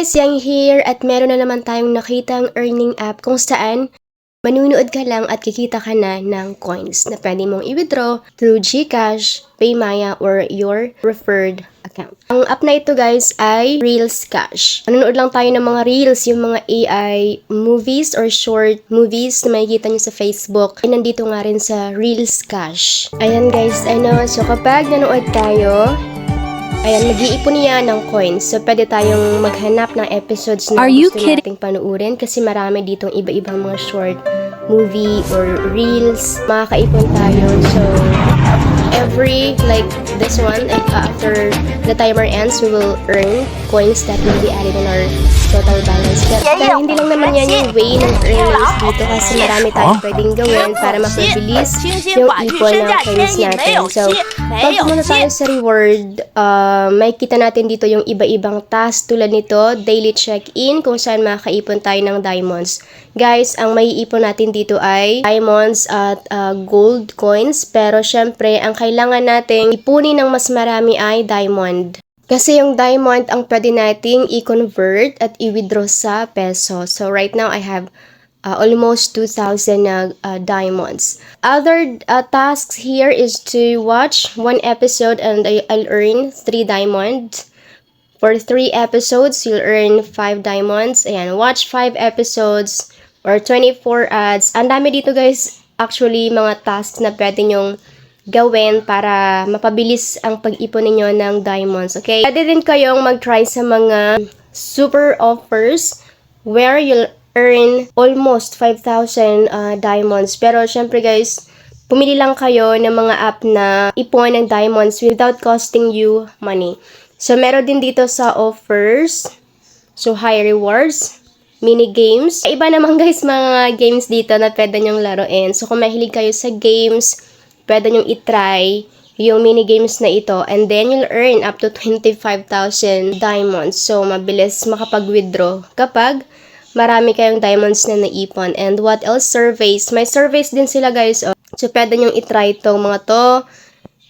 Guys, Yang here at meron na naman tayong nakitang earning app kung saan manunood ka lang at kikita ka na ng coins na pwede mong i-withdraw through GCash, PayMaya, or your preferred account. Ang app na ito guys ay Reels Cash. Manonood lang tayo ng mga reels, yung mga AI movies or short movies na makikita nyo sa Facebook ay nandito nga rin sa Reels Cash. Ayan guys, so kapag nanood tayo, ayan, mag-iipon niya ng coins. So, pwede tayong maghanap ng episodes na gusto nating panuorin kasi marami ditong iba-ibang mga short movie or reels. Makakaipon tayo. So, every, like this one, after the timer ends, we will earn coins that will be added in our total balance. Pero hindi lang naman yan yung way ng earnings dito kasi marami tayong pwedeng gawin para mapabilis yung ipon ng coins natin. So, pag muna tayo sa reward, may kita natin dito yung iba-ibang task tulad nito, daily check-in, kung saan makakaipon tayo ng diamonds. Guys, ang maiipon natin dito ay diamonds at gold coins, pero syempre, ang kailangan nating ipunin ng mas marami ay diamond. Kasi yung diamond ang pwede nating i-convert at i-withdraw sa peso. So right now, I have almost 2,000 diamonds. Other tasks here is to watch one episode and I'll earn 3 diamonds. For 3 episodes, you'll earn 5 diamonds. Ayan, watch 5 episodes or 24 ads. Ang dami dito guys, actually mga tasks na pwede nyong gawin para mapabilis ang pag-ipon ninyo ng diamonds, okay? Pwede din kayong mag-try sa mga super offers where you'll earn almost 5,000 diamonds. Pero syempre guys, pumili lang kayo ng mga app na ipon ng diamonds without costing you money. So meron din dito sa offers, so high rewards, mini games. Iba naman guys mga games dito na pwede nyong laruin. So kung mahilig kayo sa games, pwede nyong itry yung mini games na ito and then you'll earn up to 25,000 diamonds. So, mabilis makapag-withdraw kapag marami kayong diamonds na naipon. And what else? Surveys. May surveys din sila guys. Oh. So, pwede nyong itry itong mga to.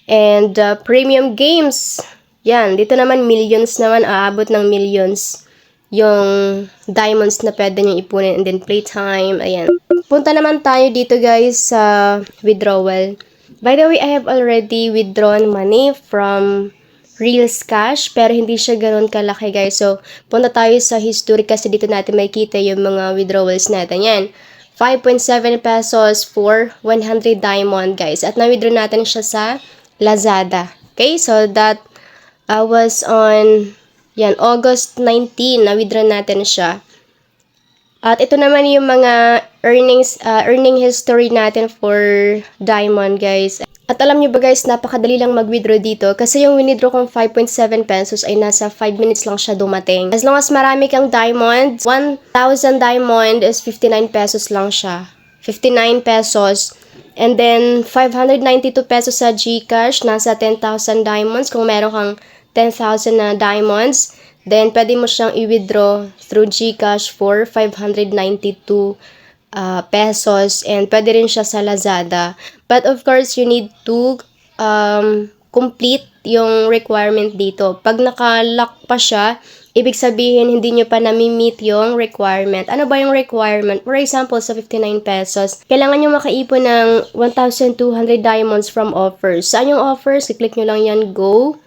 And premium games. Yan. Dito naman millions naman. Aabot ng millions yung diamonds na pwede nyong ipunin. And then playtime. Ayan. Punta naman tayo dito guys sa withdrawal. By the way, I have already withdrawn money from Reels Cash, pero hindi siya ganoon kalaki guys. So, punta tayo sa history kasi dito natin makikita yung mga withdrawals natin. Yan, 5.7 pesos for 100 diamond guys. At na-withdraw natin siya sa Lazada. Okay, so that was on August 19, na-withdraw natin siya. At ito naman yung mga earning history natin for diamond guys. At alam nyo ba guys, napakadali lang mag-withdraw dito kasi yung withdraw kong 5.7 pesos ay nasa 5 minutes lang siya dumating. As long as marami kang diamonds, 1,000 diamond is 59 pesos lang siya. 59 pesos. And then 592 pesos sa GCash, nasa 10,000 diamonds kung meron kang 10,000 na diamonds. Then, pwede mo siyang i-withdraw through GCash for 592 pesos. And pwede rin siya sa Lazada. But of course, you need to complete yung requirement dito. Pag naka-lock pa siya, ibig sabihin hindi nyo pa nami-meet yung requirement. Ano ba yung requirement? For example, sa 59 pesos, kailangan nyo makaipon ng 1,200 diamonds from offers. Saan yung offers? I-click nyo lang yan, go.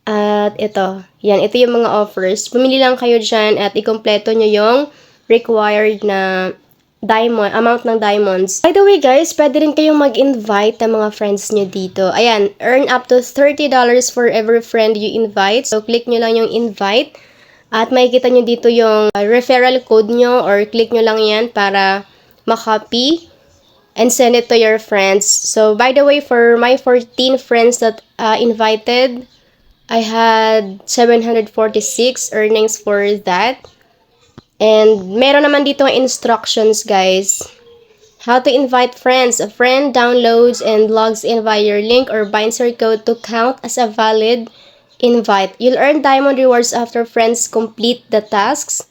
At ito yung mga offers. Pumili lang kayo dyan at ikumpleto nyo yung required na amount ng diamonds. By the way guys, pwede rin kayong mag-invite ng mga friends nyo dito. Ayan, earn up to $30 for every friend you invite. So, click nyo lang yung invite. At makikita nyo dito yung referral code nyo or click nyo lang yan para makopy and send it to your friends. So, by the way, for my 14 friends that invited, I had 746 earnings for that. And meron naman dito instructions, guys. How to invite friends. A friend downloads and logs in via your link or binds your code to count as a valid invite. You'll earn diamond rewards after friends complete the tasks.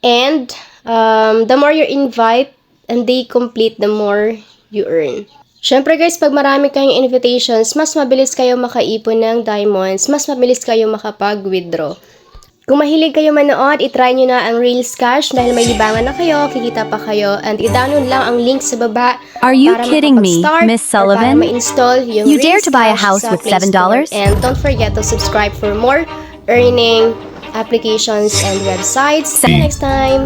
And the more you invite and they complete, the more you earn. Syempre guys, pag marami kayong invitations, mas mabilis kayo makaipon ng diamonds, mas mabilis kayo makapag-withdraw. Kung mahilig kayo manood, itry nyo na ang Reels Cash dahil may libangan na kayo, kikita pa kayo, and i-download lang ang link sa baba. Are you para kidding me, makapag-start Miss or para Sullivan? ma-install yung You dare Reels to buy a Cash house sa with Play $7? Store. And don't forget to subscribe for more earning applications and websites. See you next time!